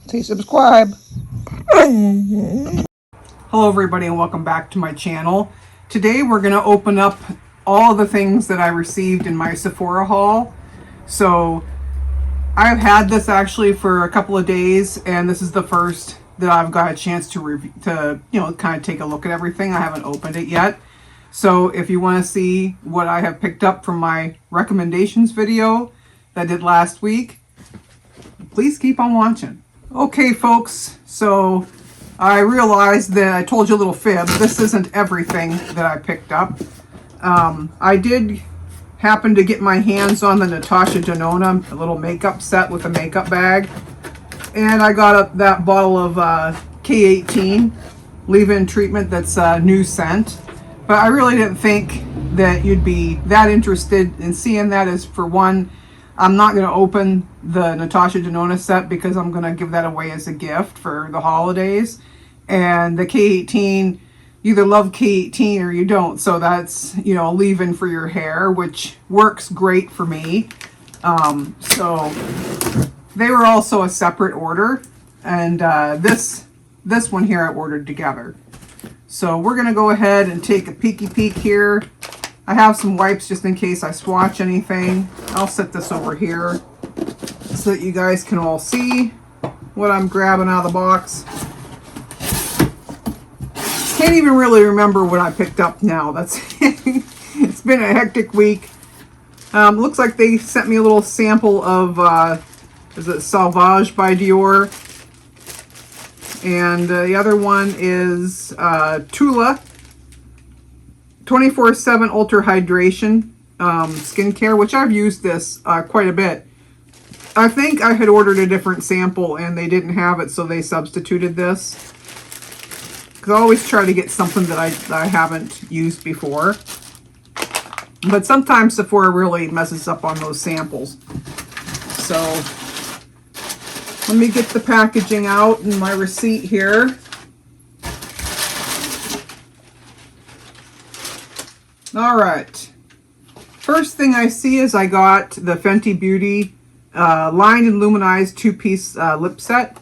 Say subscribe. Hello everybody and welcome back to my channel. Today we're going to open up all the things that I received in my Sephora haul. So I've had this actually for a couple of days and this is the first that I've got a chance to review, to kind of take a look at everything. I haven't opened it yet. So if you want to see what I have picked up from my recommendations video that I did last week, please keep on watching. Okay folks, so I realized that I told you a little fib. This isn't everything that I picked up. I did happen to get my hands on the Natasha Denona, a little makeup set with a makeup bag. And I got that bottle of K18 leave-in treatment that's a new scent. But I really didn't think that you'd be that interested in seeing that. As for one, I'm not going to open the Natasha Denona set because I'm going to give that away as a gift for the holidays. And the K18, you either love K18 or you don't. So that's, a leave-in for your hair, which works great for me. So they were also a separate order. And this one here I ordered together. So we're going to go ahead and take a peeky peek here. I have some wipes just in case I swatch anything. I'll set this over here so that you guys can all see what I'm grabbing out of the box. Can't even really remember what I picked up now. It's been a hectic week. Looks like they sent me a little sample of, is it Sauvage by Dior? And the other one is Tula 24/7 Ultra Hydration skincare, which I've used this quite a bit. I think I had ordered a different sample and they didn't have it, so they substituted this. Because I always try to get something that I haven't used before. But sometimes Sephora really messes up on those samples. So let me get the packaging out and my receipt here. Alright. First thing I see is I got the Fenty Beauty Lined and Luminized 2-piece lip set.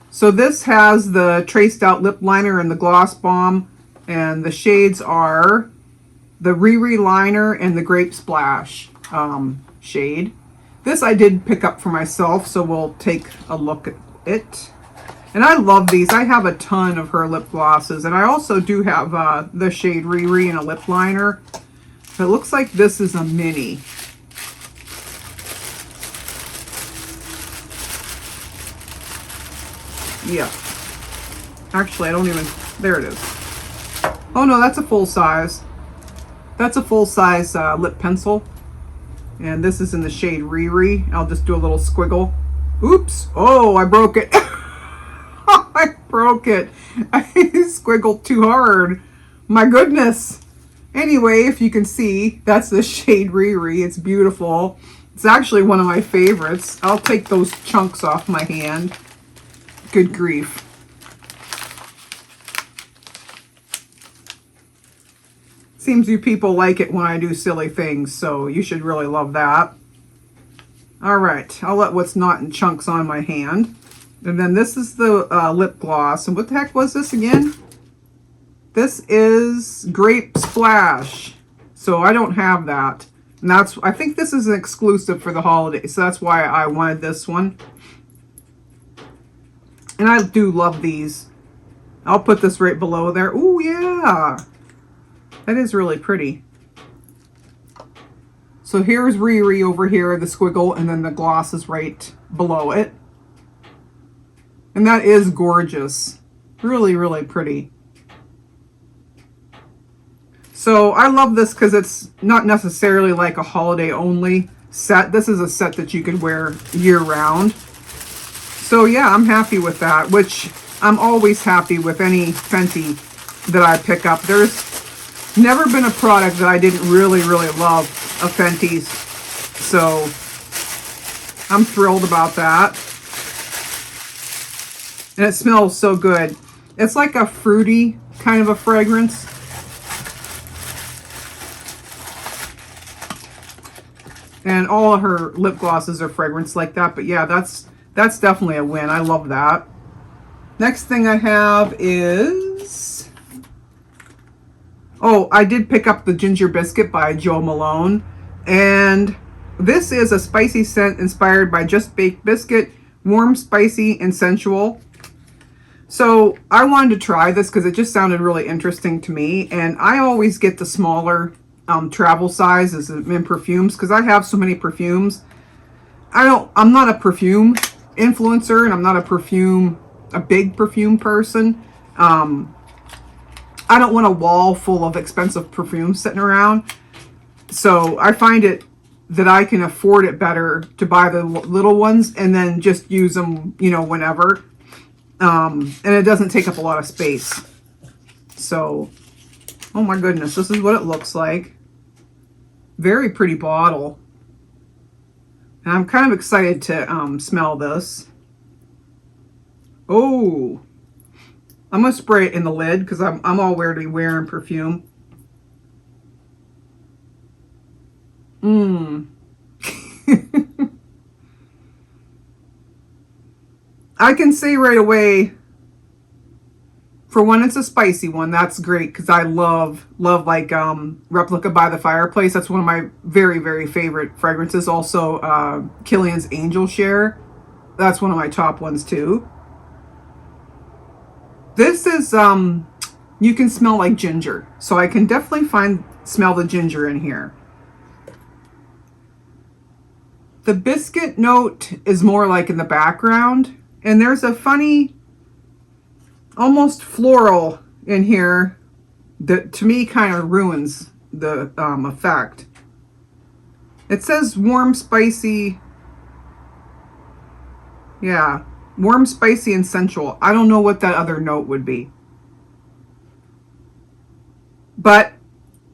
So this has the traced out lip liner and the gloss bomb. And the shades are the Riri Liner and the Grape Splash shade. This I did pick up for myself, so we'll take a look at it. And I love these. I have a ton of her lip glosses. And I also do have the shade Riri in a lip liner. It looks like this is a mini. Yeah. Actually, I don't even... There it is. Oh no, that's a full size. That's a full size lip pencil. And this is in the shade Riri. I'll just do a little squiggle. Oops. Oh, I broke it. I broke it. I squiggled too hard. My goodness. Anyway, if you can see, that's the shade Riri. It's beautiful. It's actually one of my favorites. I'll take those chunks off my hand. Good grief. Seems you people like it when I do silly things, so you should really love that. Alright, I'll let what's not in chunks on my hand. And then this is the lip gloss. And what the heck was this again? This is Grape Splash. So I don't have that. And I think this is an exclusive for the holidays, so that's why I wanted this one. And I do love these. I'll put this right below there. Ooh, yeah. That is really pretty. So here's Riri over here, the squiggle, and then the gloss is right below it. And that is gorgeous. Really, really pretty. So I love this because it's not necessarily like a holiday only set. This is a set that you could wear year round. So yeah, I'm happy with that, which I'm always happy with any Fenty that I pick up. There's never been a product that I didn't really, really love of Fenty's. So I'm thrilled about that. And it smells so good. It's like a fruity kind of a fragrance. And all of her lip glosses are fragrance like that. But yeah, that's that's definitely a win. I love that. Next thing I have is, oh, I did pick up the Ginger Biscuit by Joe Malone. And this is a spicy scent inspired by Just Baked Biscuit, warm, spicy, and sensual. So I wanted to try this because it just sounded really interesting to me. And I always get the smaller travel sizes in perfumes because I have so many perfumes. I'm not a perfume influencer, and I'm not a big perfume person. I don't want a wall full of expensive perfumes sitting around. So I find it that I can afford it better to buy the little ones and then just use them, you know, whenever. And it doesn't take up a lot of space. So, oh my goodness, this is what it looks like. Very pretty bottle. And I'm kind of excited to smell this. Oh, I'm going to spray it in the lid because I'm already wearing perfume. I can say right away, for when it's a spicy one, that's great because I love like Replica by the Fireplace. That's one of my very, very favorite fragrances. Also, Kilian's Angel Share. That's one of my top ones too. This is, you can smell like ginger. So I can definitely smell the ginger in here. The biscuit note is more like in the background. And there's a funny, almost floral in here that to me kind of ruins the effect. It says warm, spicy. Yeah, warm, spicy, and sensual. I don't know what that other note would be. But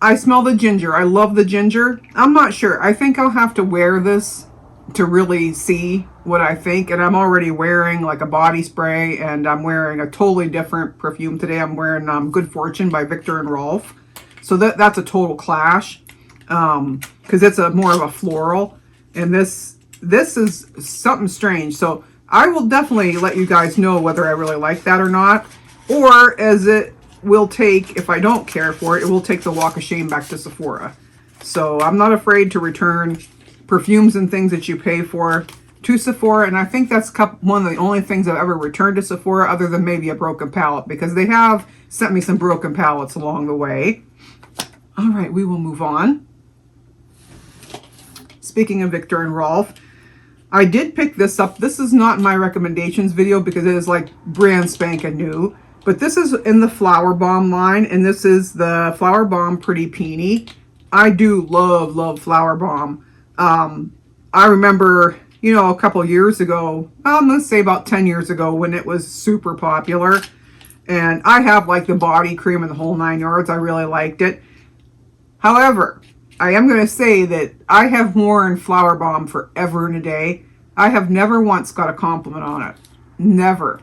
I smell the ginger. I love the ginger. I'm not sure. I think I'll have to wear this to really see what I think. And I'm already wearing like a body spray, and I'm wearing a totally different perfume today. I'm wearing Good Fortune by Viktor and Rolf. So that's a total clash because it's more of a floral, and this is something strange. So I will definitely let you guys know whether I really like that or not, or as it will take, if I don't care for it, it will take the walk of shame back to Sephora. So I'm not afraid to return perfumes and things that you pay for to Sephora, and I think that's one of the only things I've ever returned to Sephora, other than maybe a broken palette, because they have sent me some broken palettes along the way. All right, we will move on. Speaking of Viktor and Rolf, I did pick this up. This is not my recommendations video because it is like brand spanking new, but this is in the Flower Bomb line, and this is the Flower Bomb Pretty Peony. I do love Flower Bomb. I remember, you know, a couple years ago, let's say about 10 years ago, when it was super popular, and I have like the body cream and the whole 9 yards. I really liked it. However, I am going to say that I have worn Flower Bomb forever and a day. I have never once got a compliment on it. Never.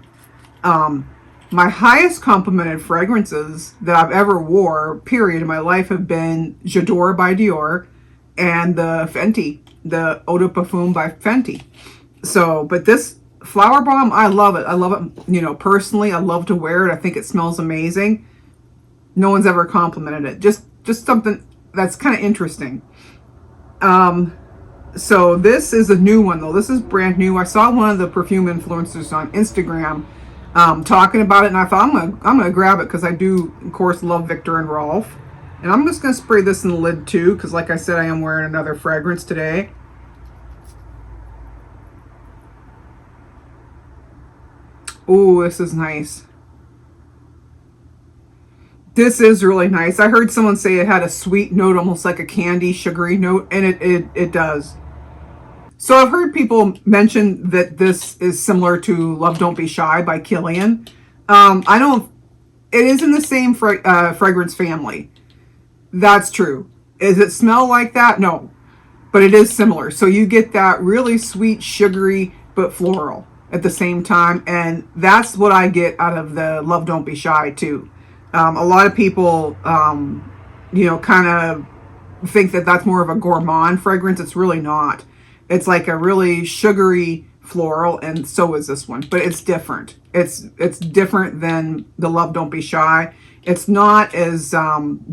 My highest complimented fragrances that I've ever wore, period, in my life have been J'adore by Dior and the Fenty, the Eau de Parfum by Fenty. So, but this Flower Bomb, I love it. I love it, you know, personally. I love to wear it. I think it smells amazing. No one's ever complimented it. Just something that's kind of interesting. So this is a new one though. This is brand new. I saw one of the perfume influencers on Instagram talking about it, and I thought I'm gonna grab it because I do, of course, love Viktor and Rolf. And I'm just gonna spray this in the lid too, because like I said, I am wearing another fragrance today. Oh, this is nice. This is really nice. I heard someone say it had a sweet note, almost like a candy, sugary note, and it does. So I've heard people mention that this is similar to Love Don't Be Shy by Kilian. It is in the same fragrance family. That's true. Does it smell like that? No. But it is similar. So you get that really sweet, sugary, but floral at the same time. And that's what I get out of the Love Don't Be Shy too. A lot of people, you know, kind of think that that's more of a gourmand fragrance. It's really not. It's like a really sugary, floral, and so is this one, but it's different. It's different than the Love Don't Be Shy. It's not as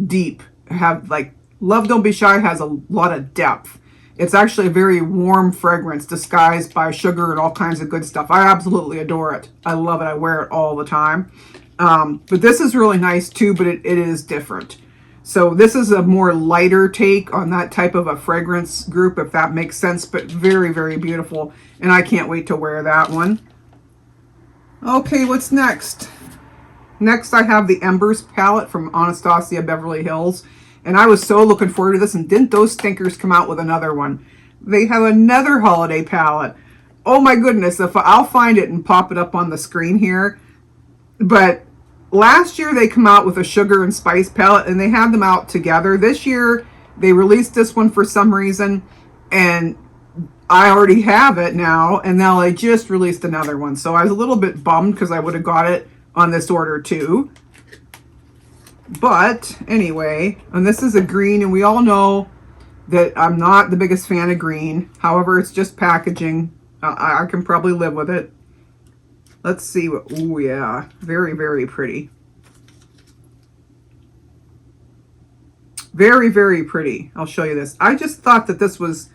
deep. Have like Love Don't Be Shy has a lot of depth. It's actually a very warm fragrance disguised by sugar and all kinds of good stuff. I absolutely adore it. I love it. I wear it all the time. But this is really nice too, but it is different. So this is a more lighter take on that type of a fragrance group, if that makes sense, but very, very beautiful. And I can't wait to wear that one. Okay, what's next? Next, I have the Embers palette from Anastasia Beverly Hills. And I was so looking forward to this, and didn't those stinkers come out with another one? They have another holiday palette. Oh my goodness, if I'll find it and pop it up on the screen here. But last year they come out with a sugar and spice palette, and they had them out together. This year they released this one for some reason, and I already have it now, and now they just released another one. So I was a little bit bummed because I would have got it on this order too. But anyway, and this is a green, and we all know that I'm not the biggest fan of green. However, it's just packaging. I can probably live with it. Let's see what, oh yeah, very, very pretty. Very, very pretty. I'll show you this. I just thought that this was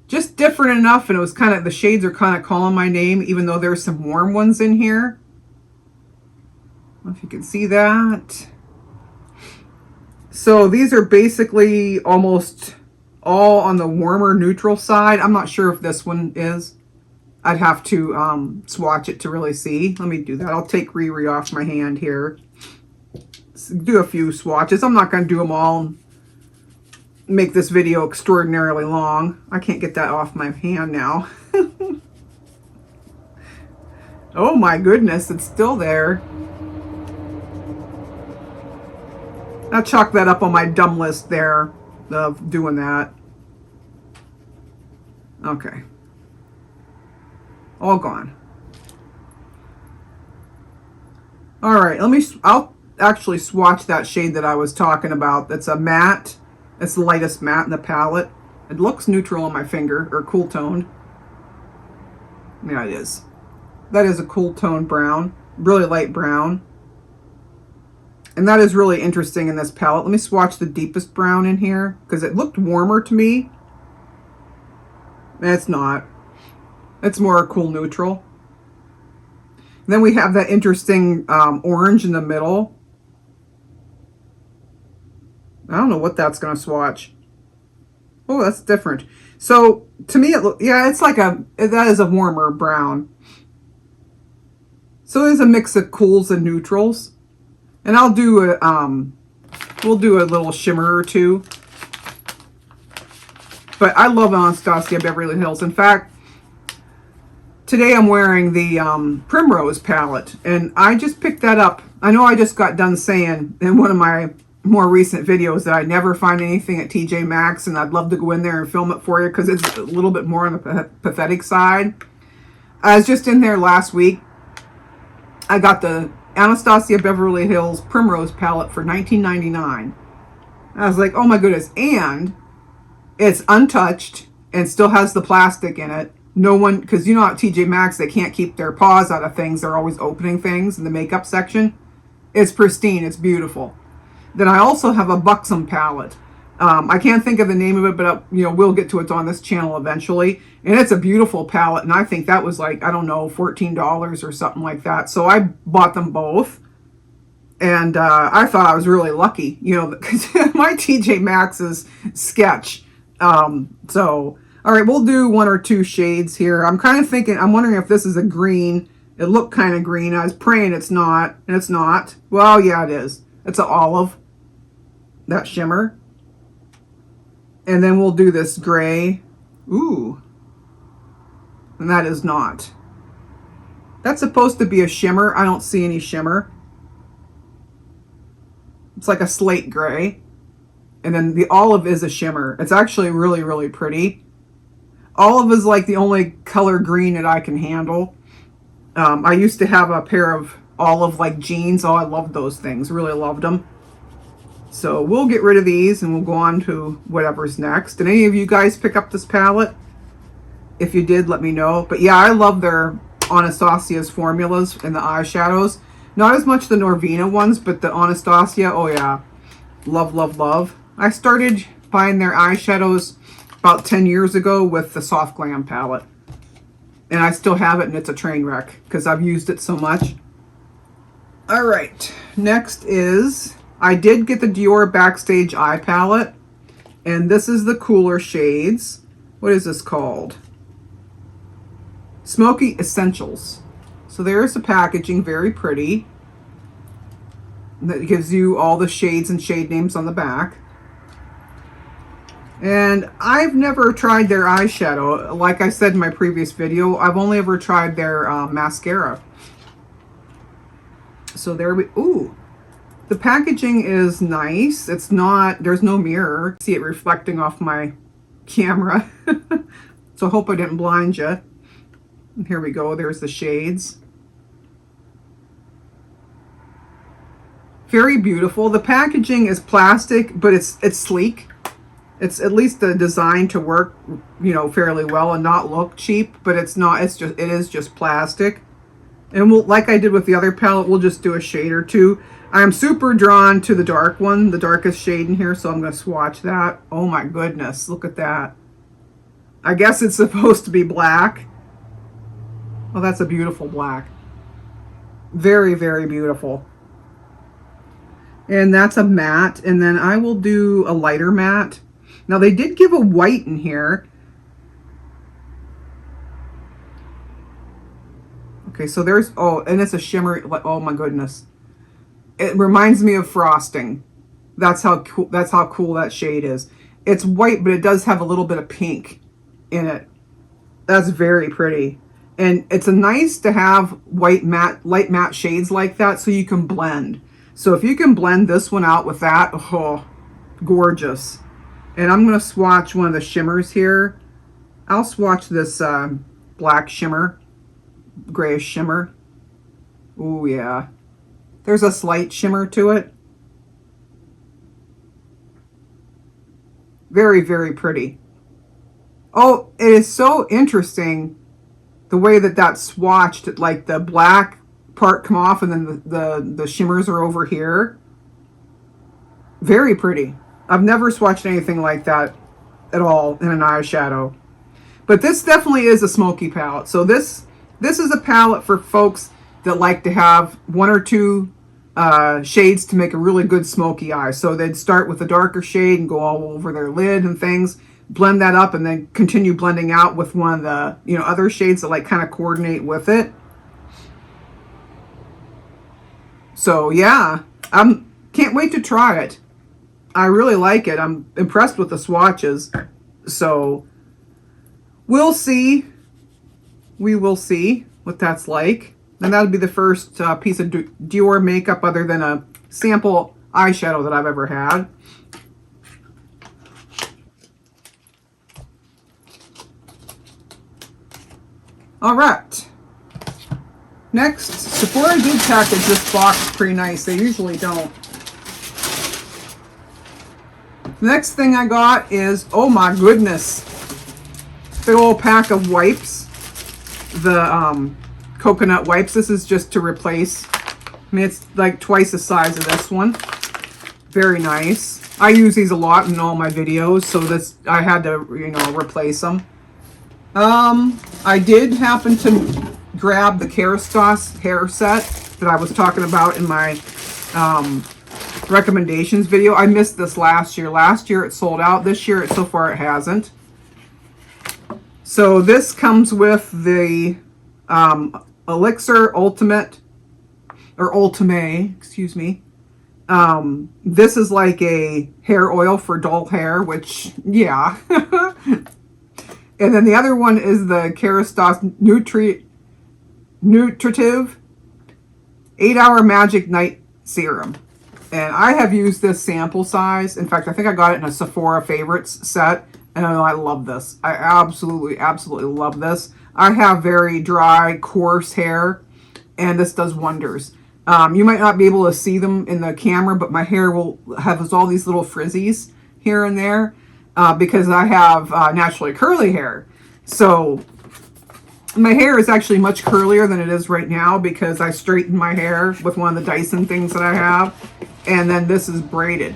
just different enough, and it was kind of, the shades are kind of calling my name, even though there's some warm ones in here. I don't know if you can see that. So these are basically almost all on the warmer neutral side. I'm not sure if this one is. I'd have to swatch it to really see. Let me do that. I'll take Riri off my hand here. Do a few swatches. I'm not going to do them all and make this video extraordinarily long. I can't get that off my hand now. Oh my goodness, it's still there. I'll chalk that up on my dumb list there of doing that. Okay. All gone. All right, I'll actually swatch that shade that I was talking about. That's a matte. It's the lightest matte in the palette. It looks neutral on my finger, or cool toned. Yeah, it is. That is a cool toned brown, really light brown. And that is really interesting in this palette. Let me swatch the deepest brown in here, because it looked warmer to me. And it's not. It's more a cool neutral. And then we have that interesting orange in the middle. I don't know what that's going to swatch. Oh, that's different. So to me, yeah, it's like that is a warmer brown. So there's a mix of cools and neutrals. And I'll do we'll do a little shimmer or two. But I love Anastasia Beverly Hills. In fact, today I'm wearing the Primrose palette, and I just picked that up. I know I just got done saying in one of my more recent videos that I never find anything at TJ Maxx, and I'd love to go in there and film it for you because it's a little bit more on the pathetic side. I was just in there last week. I got the Anastasia Beverly Hills Primrose palette for $19.99. I was like, oh my goodness. And it's untouched and still has the plastic in it. No one, because you know at TJ Maxx, they can't keep their paws out of things. They're always opening things in the makeup section. It's pristine. It's beautiful. Then I also have a Buxom palette. I can't think of the name of it, but we'll get to it on this channel eventually. And it's a beautiful palette, and I think that was like, I don't know, $14 or something like that. So I bought them both, and I thought I was really lucky, because my TJ Maxx is sketch. So, all right, we'll do one or two shades here. I'm kind of thinking, I'm wondering if this is a green. It looked kind of green. I was praying it's not, and it's not. Well, yeah, it is. It's an olive, that shimmer. And then we'll do this gray. Ooh. And that is not. That's supposed to be a shimmer. I don't see any shimmer. It's like a slate gray. And then the olive is a shimmer. It's actually really, really pretty. Olive is like the only color green that I can handle. I used to have a pair of olive like jeans. Oh, I loved those things. Really loved them. So we'll get rid of these and we'll go on to whatever's next. Did any of you guys pick up this palette? If you did, let me know. But yeah, I love their Anastasia's formulas and the eyeshadows. Not as much the Norvina ones, but the Anastasia, oh yeah. Love, love, love. I started buying their eyeshadows about 10 years ago with the Soft Glam palette. And I still have it, and it's a train wreck because I've used it so much. All right, next is, I did get the Dior Backstage Eye Palette. And this is the cooler shades. What is this called? Smoky Essentials. So there's the packaging, very pretty. That gives you all the shades and shade names on the back. And I've never tried their eyeshadow. Like I said in my previous video, I've only ever tried their mascara. So there we, ooh. The packaging is nice. It's not, there's no mirror. See it reflecting off my camera. So I hope I didn't blind you. Here we go, there's the shades. Very beautiful. The packaging is plastic, but it's sleek. It's at least designed to work, you know, fairly well and not look cheap, but it's not, it is just plastic. And we'll, like I did with the other palette, we'll just do a shade or two. I am super drawn to the dark one, the darkest shade in here, so I'm going to swatch that. Oh my goodness, look at that. I guess it's supposed to be black. Oh, that's a beautiful black. Very, very beautiful. And that's a matte. And then I will do a lighter matte. Now, they did give a white in here. Okay, so there's, oh, and it's a shimmer. Oh my goodness. It reminds me of frosting. That's how cool that shade is. It's white, but it does have a little bit of pink in it. That's very pretty. And it's a nice to have white matte, light matte shades like that so you can blend. So if you can blend this one out with that, oh, gorgeous. And I'm going to swatch one of the shimmers here. I'll swatch this black shimmer, grayish shimmer. Oh yeah. There's a slight shimmer to it. Very, very pretty. Oh, it is so interesting the way that that's swatched, like the black part come off and then the shimmers are over here. Very pretty. I've never swatched anything like that at all in an eyeshadow. But this definitely is a smoky palette. So this is a palette for folks that like to have one or two shades to make a really good smoky eye. So they'd start with a darker shade and go all over their lid and things, blend that up, and then continue blending out with one of the, you know, other shades that like kind of coordinate with it. So yeah, can't wait to try it. I really like it. I'm impressed with the swatches. So we'll see. We will see what that's like. And that would be the first piece of Dior makeup other than a sample eyeshadow that I've ever had. All right. Next, Sephora did package this box pretty nice. They usually don't. The next thing I got is, oh my goodness, big old pack of wipes. The coconut wipes. This is just to replace. I mean, it's like twice the size of this one. Very nice. I use these a lot in all my videos, so this I had to, you know, replace them. I did happen to grab the Kerastase hair set that I was talking about in my recommendations video. I missed this last year. Last year it sold out. This year, so far, it hasn't. So this comes with the Elixir Ultimate, or Ultime, excuse me. This is like a hair oil for dull hair, which, yeah. And then the other one is the Kerastase Nutritive 8-Hour Magic Night Serum. And I have used this sample size. In fact, I think I got it in a Sephora Favorites set. And I love this. I absolutely, absolutely love this. I have very dry, coarse hair, and this does wonders. You might not be able to see them in the camera, but my hair will have all these little frizzies here and there because I have naturally curly hair. So my hair is actually much curlier than it is right now because I straightened my hair with one of the Dyson things that I have. And then this is braided.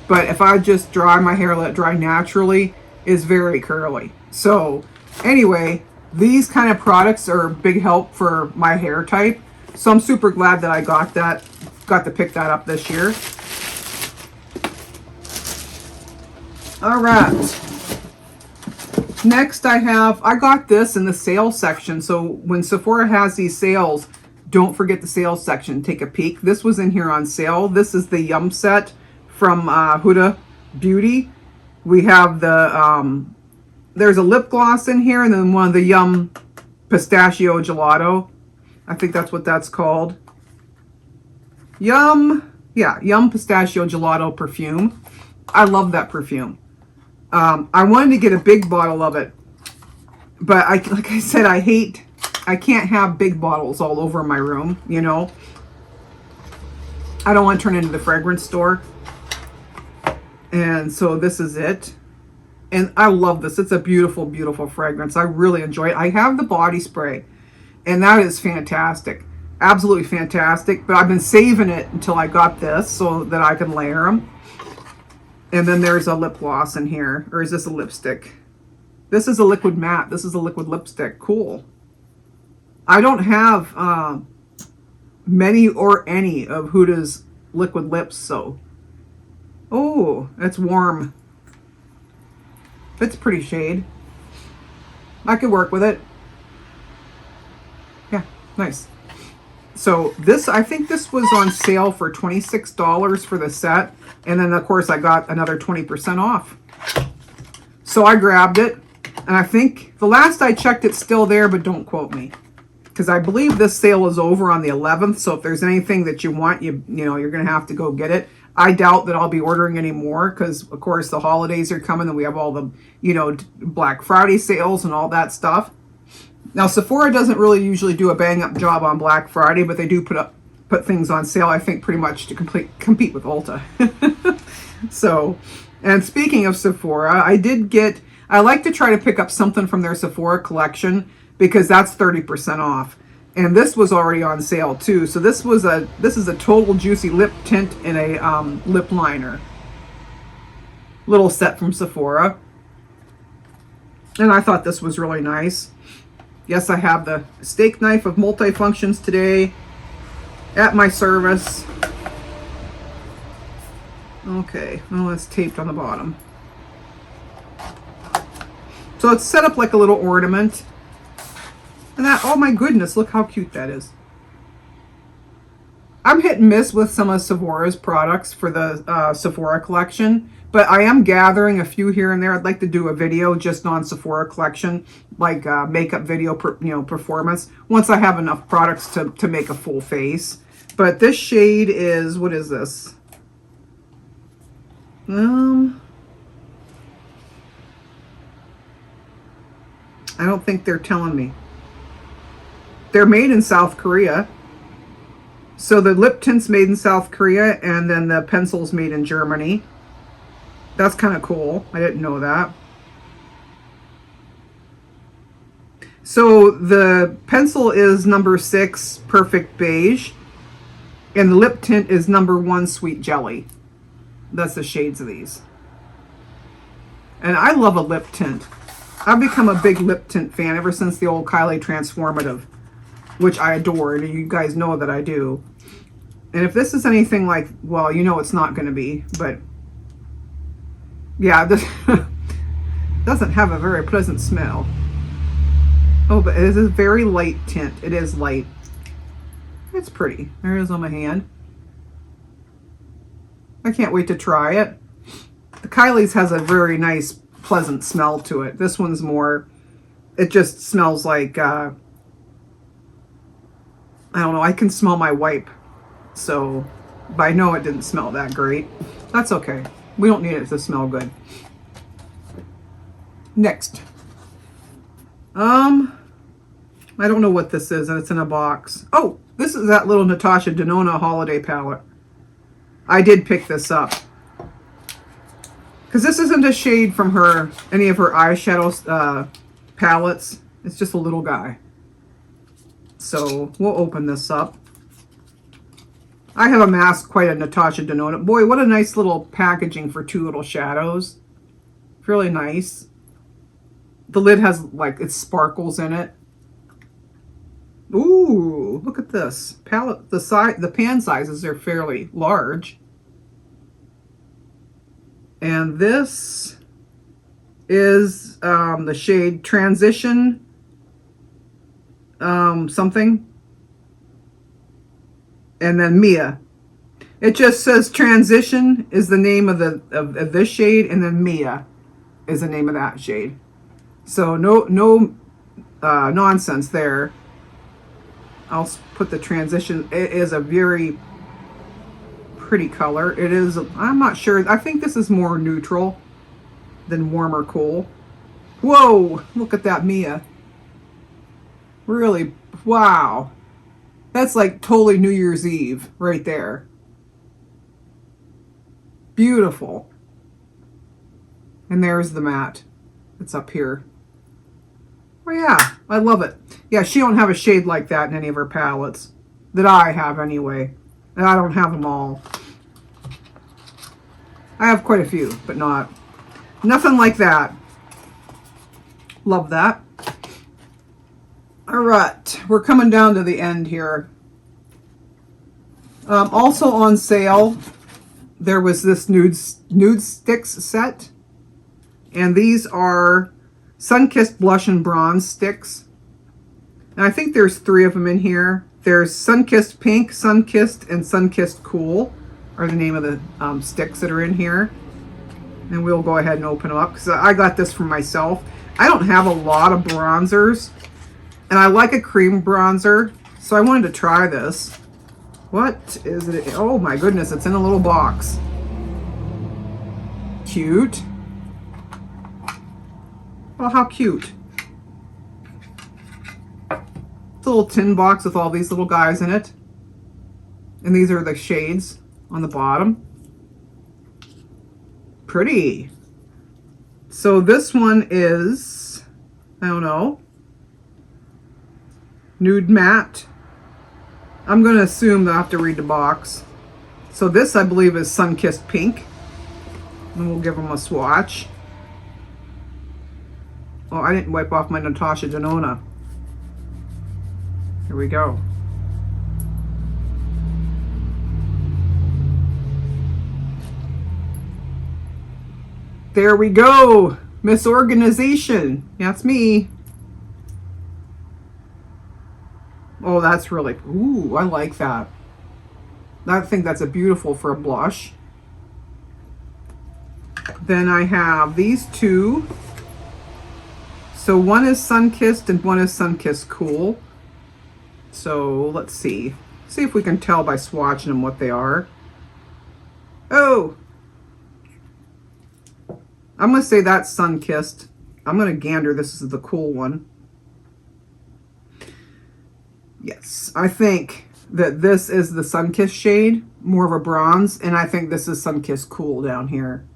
But if I just dry my hair, let it dry naturally, it's very curly. So anyway, these kind of products are a big help for my hair type. So I'm super glad that I got to pick that up this year. All right. Next I got this in the sales section. So when Sephora has these sales, don't forget the sales section. Take a peek. This was in here on sale. This is the Yum set from Huda Beauty. We have the, there's a lip gloss in here and then one of the Yum Pistachio Gelato. I think that's what that's called. Yum Pistachio Gelato perfume. I love that perfume. I wanted to get a big bottle of it, but like I said, I can't have big bottles all over my room, you know. I don't want to turn into the fragrance store. And so this is it. And I love this. It's a beautiful, beautiful fragrance. I really enjoy it. I have the body spray, and that is fantastic. Absolutely fantastic. But I've been saving it until I got this so that I can layer them. And then there's a lip gloss in here. Or is this a lipstick? This is a liquid matte. This is a liquid lipstick. Cool. I don't have many or any of Huda's liquid lips, so. Oh, it's warm. It's a pretty shade. I could work with it. Yeah, nice. So this, I think this was on sale for $26 for the set. And then of course I got another 20% off. So I grabbed it. And I think the last I checked it's still there, but don't quote me. Because I believe this sale is over on the 11th. So if there's anything that you want, you know, you're going to have to go get it. I doubt that I'll be ordering any more because of course the holidays are coming and we have all the, you know, Black Friday sales and all that stuff. Now, Sephora doesn't really usually do a bang-up job on Black Friday, but they do put things on sale, I think, pretty much to compete with Ulta. So, and speaking of Sephora, I like to try to pick up something from their Sephora collection because that's 30% off. And this was already on sale too. So this is a Total Juicy Lip Tint in a lip liner. Little set from Sephora. And I thought this was really nice. Yes, I have the steak knife of multifunctions today at my service. Okay, well, it's taped on the bottom. So it's set up like a little ornament. And that, oh my goodness, look how cute that is. I'm hit and miss with some of Sephora's products for the Sephora collection. But I am gathering a few here and there. I'd like to do a video just on Sephora collection, like makeup video, performance. Once I have enough products to make a full face. But this shade is, what is this? I don't think they're telling me. They're made in South Korea. So the lip tint's made in South Korea, and then the pencil's made in Germany. That's kind of cool. I didn't know that. So the pencil is number 6, Perfect Beige. And the lip tint is number 1, Sweet Jelly. That's the shades of these. And I love a lip tint. I've become a big lip tint fan ever since the old Kylie Transformative, which I adore. And you guys know that I do. And if this is anything like, well, you know it's not going to be, but yeah, this doesn't have a very pleasant smell. Oh, but it is a very light tint. It is light. It's pretty. There it is on my hand. I can't wait to try it. The Kylie's has a very nice, pleasant smell to it. This one's more, it just smells like, I don't know, I can smell my wipe. So, but I know it didn't smell that great. That's okay. We don't need it to smell good. Next. I don't know what this is, and it's in a box. Oh, this is that little Natasha Denona holiday palette. I did pick this up. Because this isn't a shade from her, any of her eyeshadow palettes. It's just a little guy. So we'll open this up. I have amassed quite a Natasha Denona. Boy, what a nice little packaging for two little shadows. Really nice. The lid has, like, it sparkles in it. Ooh, look at this. Palette, the pan sizes are fairly large. And this is the shade Transition something. And then Mia. It just says Transition is the name of of this shade, and then Mia is the name of that shade. So no nonsense there. I'll put the Transition. It is a very pretty color. It is, I'm not sure. I think this is more neutral than warm or cool. Whoa, look at that Mia. Really, wow. That's like totally New Year's Eve right there. Beautiful. And there's the matte. It's up here. Oh yeah, I love it. Yeah, she don't have a shade like that in any of her palettes. That I have anyway. And I don't have them all. I have quite a few, but nothing like that. Love that. All right, we're coming down to the end here. Also on sale, there was this nude sticks set. And these are Sun-Kissed Blush and Bronze sticks. And I think there's 3 of them in here. There's Sun-Kissed Pink, Sun-Kissed, and Sun-Kissed Cool are the name of the sticks that are in here. And we'll go ahead and open them up because I got this for myself. I don't have a lot of bronzers. And I like a cream bronzer. So I wanted to try this. What is it? Oh my goodness, it's in a little box. Cute. Oh, how cute. It's a little tin box with all these little guys in it. And these are the shades on the bottom. Pretty. So this one is, I don't know, nude matte. I'm going to assume that I have to read the box. So this, I believe, is Sun-Kissed Pink. And we'll give them a swatch. Oh, I didn't wipe off my Natasha Denona. Here we go. There we go. Misorganization. That's me. Oh, that's really, ooh, I like that. I think that's a beautiful for a blush. Then I have these 2. So one is Sun-Kissed and one is Sun-Kissed Cool. So let's see. See if we can tell by swatching them what they are. Oh! I'm going to say that's Sun-Kissed. I'm going to gander this is the cool one. Yes, I think that this is the Sun-Kissed shade, more of a bronze, and I think this is Sun-Kissed Cool down here.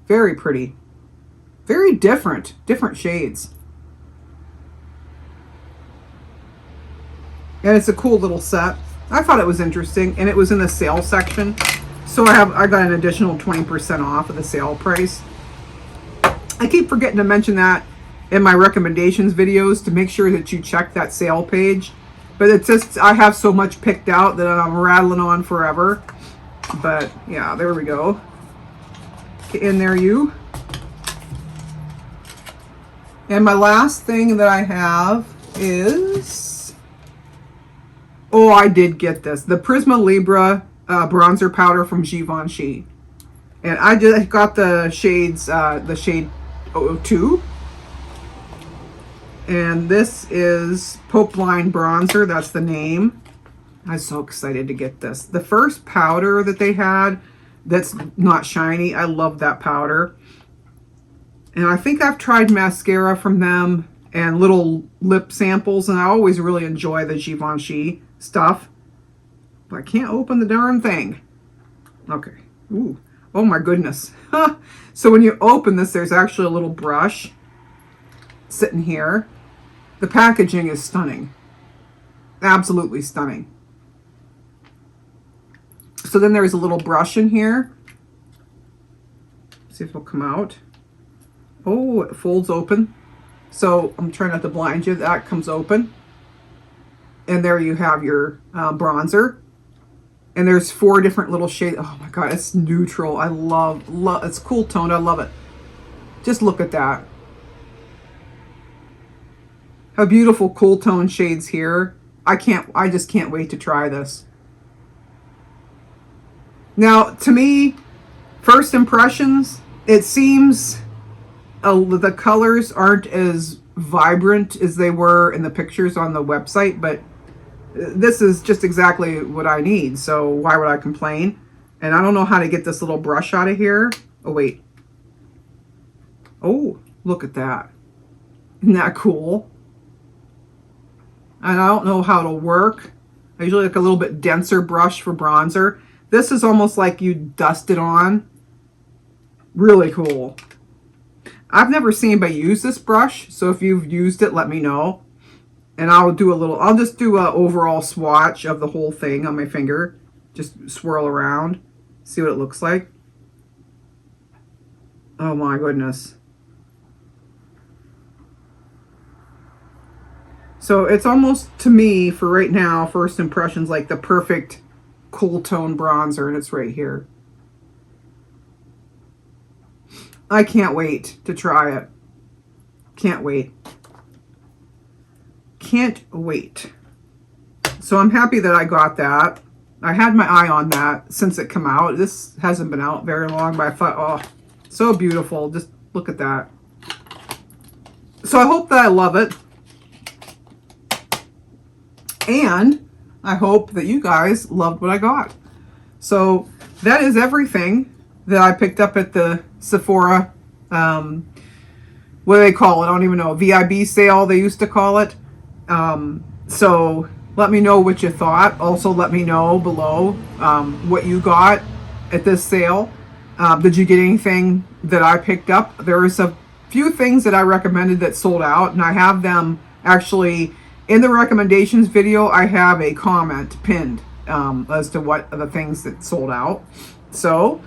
Very pretty. Very different shades. And it's a cool little set. I thought it was interesting, and it was in the sale section. So I got an additional 20% off of the sale price. I keep forgetting to mention that in my recommendations videos to make sure that you check that sale page. But it's just, I have so much picked out that I'm rattling on forever. But yeah, there we go. Get in there, you. And my last thing that I have is, oh, I did get this. The Prisma Libra bronzer powder from Givenchy. And I just got the shades, the shade 02. And this is Pope Line Bronzer. That's the name. I was so excited to get this. The first powder that they had that's not shiny, I love that powder. And I think I've tried mascara from them and little lip samples, and I always really enjoy the Givenchy stuff. But I can't open the darn thing. Okay. Ooh. Oh my goodness. So when you open this, there's actually a little brush. sitting here. The packaging is stunning. Absolutely stunning. So then there's a little brush in here. See if it'll come out. Oh, it folds open. So I'm trying not to blind you. That comes open. And there you have your bronzer. And there's 4 different little shades. Oh my God, it's neutral. I love, it's cool toned. I love it. Just look at that. How beautiful cool tone shades here. I just can't wait to try this. Now, to me, first impressions, it seems the colors aren't as vibrant as they were in the pictures on the website, but this is just exactly what I need, so why would I complain? And I don't know how to get this little brush out of here. Oh, wait. Oh, look at that. Isn't that cool? And I don't know how it'll work. I usually like a little bit denser brush for bronzer. This is almost like you dust it on. Really cool. I've never seen anybody use this brush, so if you've used it, let me know. And I'll just do an overall swatch of the whole thing on my finger. Just swirl around, see what it looks like. Oh my goodness. So it's almost, to me, for right now, first impressions, like the perfect cool tone bronzer, and it's right here. I can't wait to try it. Can't wait. Can't wait. So I'm happy that I got that. I had my eye on that since it came out. This hasn't been out very long, but I thought, oh, so beautiful. Just look at that. So I hope that I love it. And I hope that you guys loved what I got. So that is everything that I picked up at the Sephora, what do they call it? I don't even know. VIB sale, they used to call it. So let me know what you thought. Also let me know below what you got at this sale. Did you get anything that I picked up? There was a few things that I recommended that sold out, and I have them actually in the recommendations video. I have a comment pinned as to what are the things that sold out. So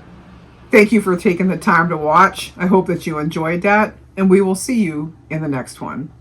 thank you for taking the time to watch. I hope that you enjoyed that, and we will see you in the next one.